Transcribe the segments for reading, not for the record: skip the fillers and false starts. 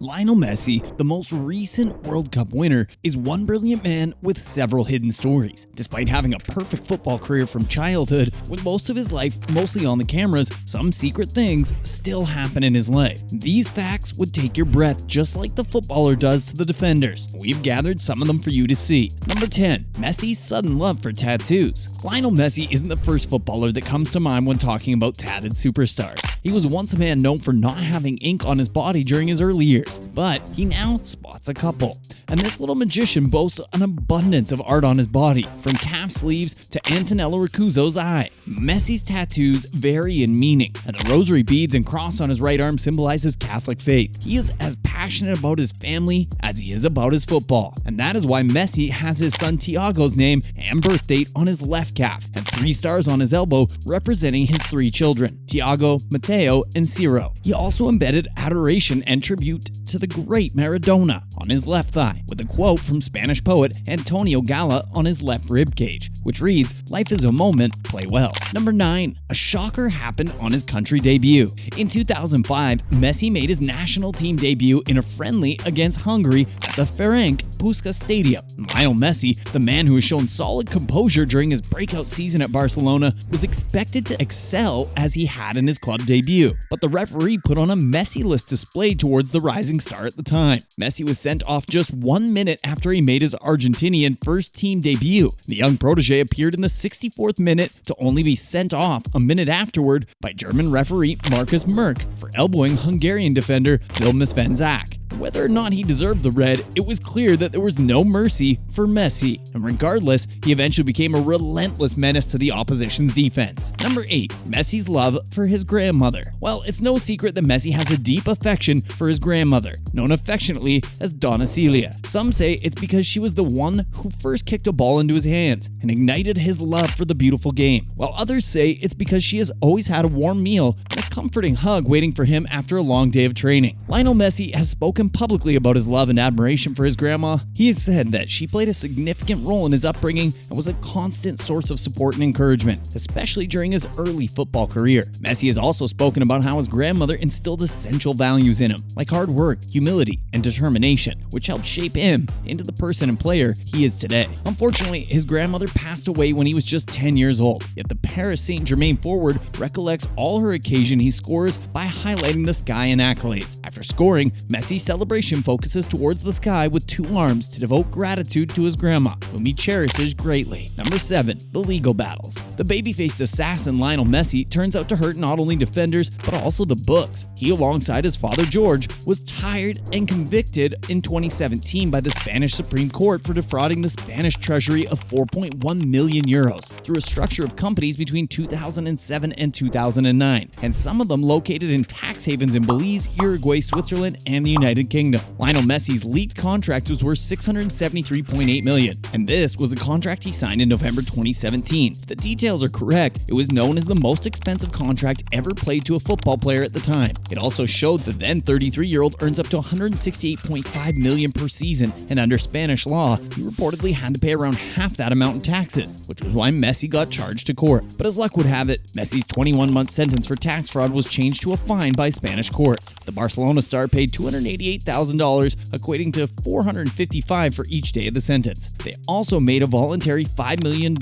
Lionel Messi, the most recent World Cup winner, is one brilliant man with several hidden stories. Despite having a perfect football career from childhood, with most of his life mostly on the cameras, some secret things still happen in his life. These facts would take your breath just like the footballer does to the defenders. We've gathered some of them for you to see. Number 10. Messi's sudden love for tattoos. Lionel Messi isn't the first footballer that comes to mind when talking about tatted superstars. He was once a man known for not having ink on his body during his early years, but he now spots a couple. And this little magician boasts an abundance of art on his body, from calf sleeves to Antonello Ricuzzo's eye. Messi's tattoos vary in meaning, and the rosary beads and cross on his right arm symbolize his Catholic faith. He is as passionate about his family as he is about his football, and that is why Messi has his son Thiago's name and birth date on his left calf, and 3 stars on his elbow representing his 3 children, Thiago, Matteo, and Ciro. He also embedded adoration and tribute to the great Maradona on his left thigh, with a quote from Spanish poet Antonio Gala on his left rib cage, which reads, "Life is a moment, play well." Number 9. A shocker happened on his country debut. In 2005, Messi made his national team debut in a friendly against Hungary at the Ferenc Puskás Stadium. Lionel Messi, the man who has shown solid composure during his breakout season at Barcelona, was expected to excel as he had in his club debut, but the referee put on a Messi-less display towards the rising star at the time. Messi was sent off just 1 minute after he made his Argentinian first-team debut. The young protege appeared in the 64th minute to only be sent off a minute afterward by German referee Markus Merck for elbowing Hungarian defender Vilmos Vanzák. Whether or not he deserved the red, it was clear that there was no mercy for Messi, and regardless, he eventually became a relentless menace to the opposition's defense. Number 8. Messi's love for his grandmother. Well, it's no secret that Messi has a deep affection for his grandmother, known affectionately as Donna Celia. Some say it's because she was the one who first kicked a ball into his hands and ignited his love for the beautiful game, while others say it's because she has always had a warm meal and a comforting hug waiting for him after a long day of training. Lionel Messi has spoken publicly about his love and admiration for his grandma. He has said that she played a significant role in his upbringing and was a constant source of support and encouragement, especially during his early football career. Messi has also spoken about how his grandmother instilled essential values in him, like hard work, humility, and determination, which helped shape him into the person and player he is today. Unfortunately, his grandmother passed away when he was just 10 years old, yet the Paris Saint-Germain forward recollects all her occasion he scores by highlighting the sky and accolades. After scoring, Messi's celebration focuses towards the sky with 2 arms to devote gratitude to his grandma, whom he cherishes greatly. Number 7. The legal battles. The baby-faced assassin Lionel Messi turns out to hurt not only defenders, but also the books. He, alongside his father George, was tried and convicted in 2017 by the Spanish Supreme Court for defrauding the Spanish treasury of 4.1 million euros through a structure of companies between 2007 and 2009, and some of them located in tax havens in Belize, Uruguay, Switzerland, and the United Kingdom. Lionel Messi's leaked contract was worth $673.8 million, and this was a contract he signed in November 2017. If the details are correct, it was known as the most expensive contract ever played to a football player at the time. It also showed the then 33-year-old earns up to $168.5 million per season, and under Spanish law, he reportedly had to pay around half that amount in taxes, which was why Messi got charged to court. But as luck would have it, Messi's 21-month sentence for tax fraud was changed to a fine by Spanish courts. The Barcelona star paid $288,000, equating to $455 for each day of the sentence. They also made a voluntary £5 million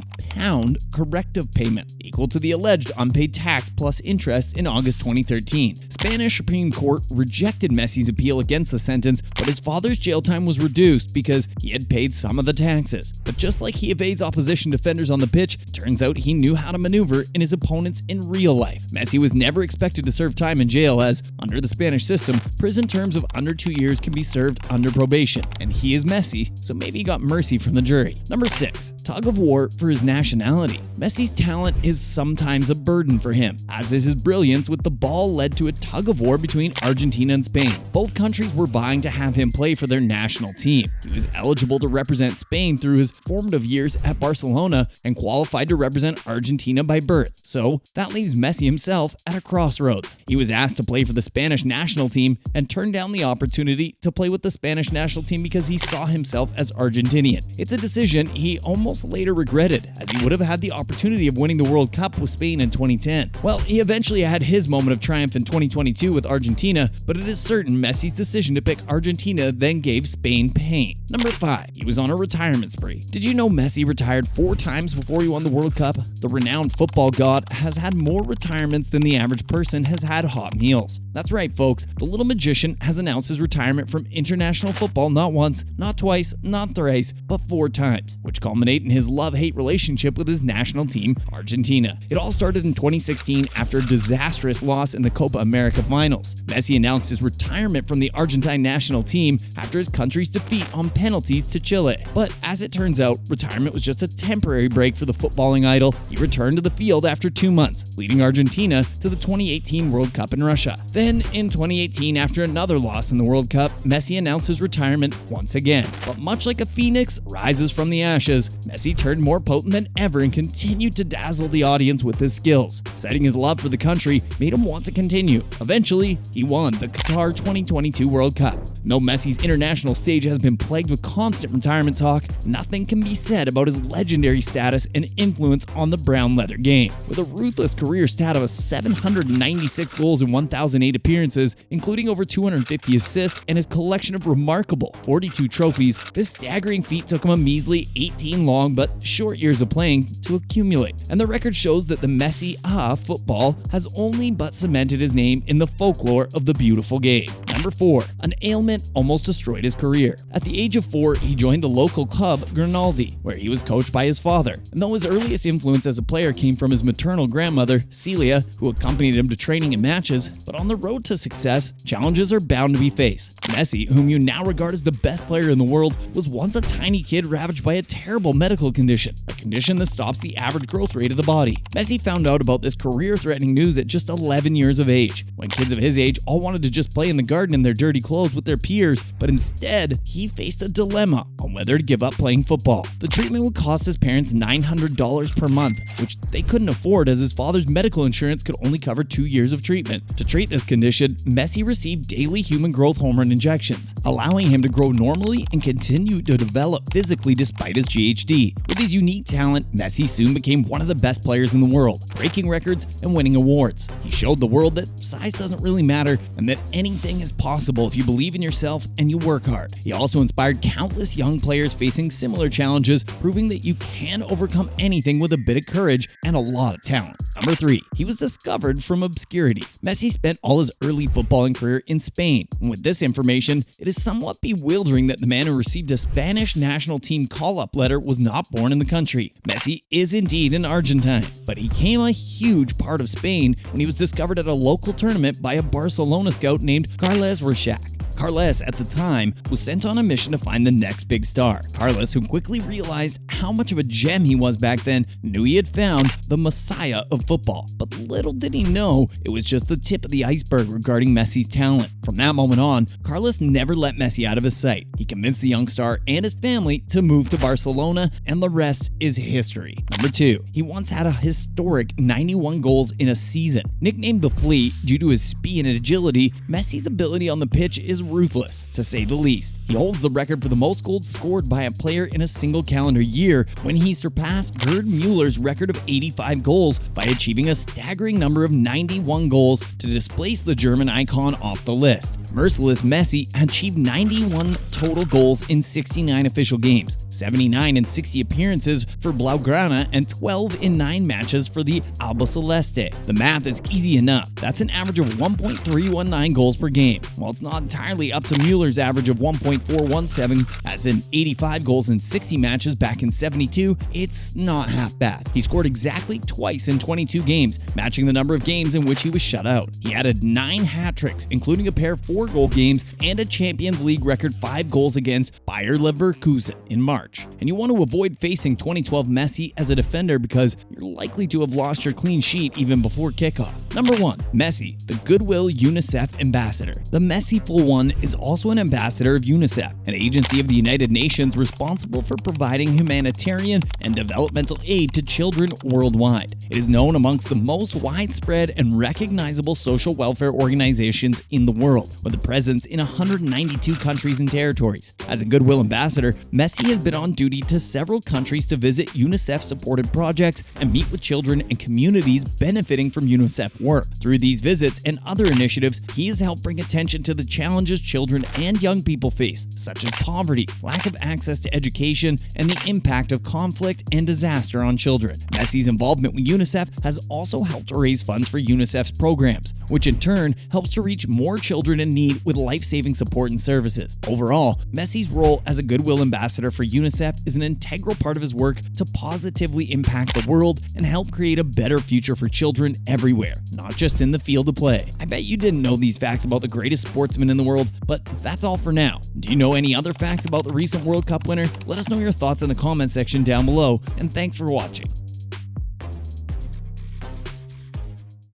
corrective payment, equal to the alleged unpaid tax plus interest in August 2013. Spanish Supreme Court rejected Messi's appeal against the sentence, but his father's jail time was reduced because he had paid some of the taxes. But just like he evades opposition defenders on the pitch, turns out he knew how to maneuver in his opponents in real life. Messi was never expected to serve time in jail as, under the Spanish system, prison terms of under 2 years can be served under probation, and he is Messi, so maybe he got mercy from the jury. Number 6. Tug of war for his nationality. Messi's talent is sometimes a burden for him, as is his brilliance, with the ball led to a tug of war between Argentina and Spain. Both countries were vying to have him play for their national team. He was eligible to represent Spain through his formative years at Barcelona and qualified to represent Argentina by birth, so that leaves Messi himself at a crossroads. He was asked to play for the Spanish national team and turned down the opportunity to play with the Spanish national team because he saw himself as Argentinian. It's a decision he almost almost later regretted, as he would have had the opportunity of winning the World Cup with Spain in 2010. Well, he eventually had his moment of triumph in 2022 with Argentina, but it is certain Messi's decision to pick Argentina then gave Spain pain. Number 5. He was on a retirement spree. Did you know Messi retired 4 times before he won the World Cup? The renowned football god has had more retirements than the average person has had hot meals. That's right, folks. The little magician has announced his retirement from international football not once, not twice, not thrice, but 4 times, which culminate in his love-hate relationship with his national team, Argentina. It all started in 2016 after a disastrous loss in the Copa America finals. Messi announced his retirement from the Argentine national team after his country's defeat on penalties to Chile. But as it turns out, retirement was just a temporary break for the footballing idol. He returned to the field after 2 months, leading Argentina to the 2018 World Cup in Russia. Then, in 2018, after another loss in the World Cup, Messi announced his retirement once again. But much like a phoenix rises from the ashes, Messi turned more potent than ever and continued to dazzle the audience with his skills. Citing his love for the country made him want to continue. Eventually, he won the Qatar 2022 World Cup. Though Messi's international stage has been plagued with constant retirement talk, nothing can be said about his legendary status and influence on the brown leather game. With a ruthless career stat of 796 goals in 1,008 appearances, including over 250 assists and his collection of remarkable 42 trophies, this staggering feat took him a measly 18 long but short years of playing to accumulate. And the record shows that the Messi football has only but cemented his name in the folklore of the beautiful game. Number 4. An ailment almost destroyed his career. At the age of 4, he joined the local club Grinaldi, where he was coached by his father. And though his earliest influence as a player came from his maternal grandmother, Celia, who accompanied him to training and matches, but on the road to success, challenges are bound to be faced. Messi, whom you now regard as the best player in the world, was once a tiny kid ravaged by a terrible medical condition, a condition that stops the average growth rate of the body. Messi found out about this career-threatening news at just 11 years of age, when kids of his age all wanted to just play in the garden in their dirty clothes with their peers, but instead, he faced a dilemma on whether to give up playing football. The treatment would cost his parents $900 per month, which they couldn't afford as his father's medical insurance could only cover 2 years of treatment. To treat this condition, Messi received daily human growth hormone injections, allowing him to grow normally and continue to develop physically despite his GHD. With his unique talent, Messi soon became one of the best players in the world, breaking records and winning awards. He showed the world that size doesn't really matter and that anything is possible if you believe in yourself and you work hard. He also inspired countless young players facing similar challenges, proving that you can overcome anything with a bit of courage and a lot of talent. Number 3. He was discovered from obscurity. Messi spent all his early footballing career in Spain, and with this information, it is somewhat bewildering that the man who received a Spanish national team call-up letter was not born in the country. Messi is indeed an Argentine, but he became a huge part of Spain when he was discovered at a local tournament by a Barcelona scout named Carles Reixac. Carles, at the time, was sent on a mission to find the next big star. Carles, who quickly realized how much of a gem he was back then, knew he had found the messiah of football. But little did he know, it was just the tip of the iceberg regarding Messi's talent. From that moment on, Carles never let Messi out of his sight. He convinced the young star and his family to move to Barcelona, and the rest is history. Number 2. He once had a historic 91 goals in a season. Nicknamed the Flea due to his speed and agility, Messi's ability on the pitch is ruthless, to say the least. He holds the record for the most goals scored by a player in a single calendar year when he surpassed Gerd Muller's record of 85 goals by achieving a staggering number of 91 goals to displace the German icon off the list. Merciless Messi achieved 91 total goals in 69 official games, 79 in 60 appearances for Blaugrana, and 12 in 9 matches for the Albiceleste. The math is easy enough. That's an average of 1.319 goals per game. While it's not entirely up to Muller's average of 1.417, as in 85 goals in 60 matches back in 72, it's not half bad. He scored exactly twice in 22 games, matching the number of games in which he was shut out. He added 9 hat-tricks, including a pair of 4-goal games and a Champions League record 5 goals against Bayer Leverkusen in March. And you want to avoid facing 2012 Messi as a defender because you're likely to have lost your clean sheet even before kickoff. Number 1. Messi, the Goodwill UNICEF Ambassador. The Messi-ful one is also an ambassador of UNICEF, an agency of the United Nations responsible for providing humanitarian and developmental aid to children worldwide. It is known amongst the most widespread and recognizable social welfare organizations in the world, with a presence in 192 countries and territories. As a Goodwill Ambassador, Messi has been on duty to several countries to visit UNICEF-supported projects and meet with children and communities benefiting from UNICEF work. Through these visits and other initiatives, he has helped bring attention to the challenges children and young people face, such as poverty, lack of access to education, and the impact of conflict and disaster on children. Messi's involvement with UNICEF has also helped to raise funds for UNICEF's programs, which in turn helps to reach more children in need with life-saving support and services. Overall, Messi's role as a goodwill ambassador for UNICEF is an integral part of his work to positively impact the world and help create a better future for children everywhere, not just in the field of play. I bet you didn't know these facts about the greatest sportsman in the world, but that's all for now. Do you know any other facts about the recent World Cup winner? Let us know your thoughts in the comment section down below, and thanks for watching.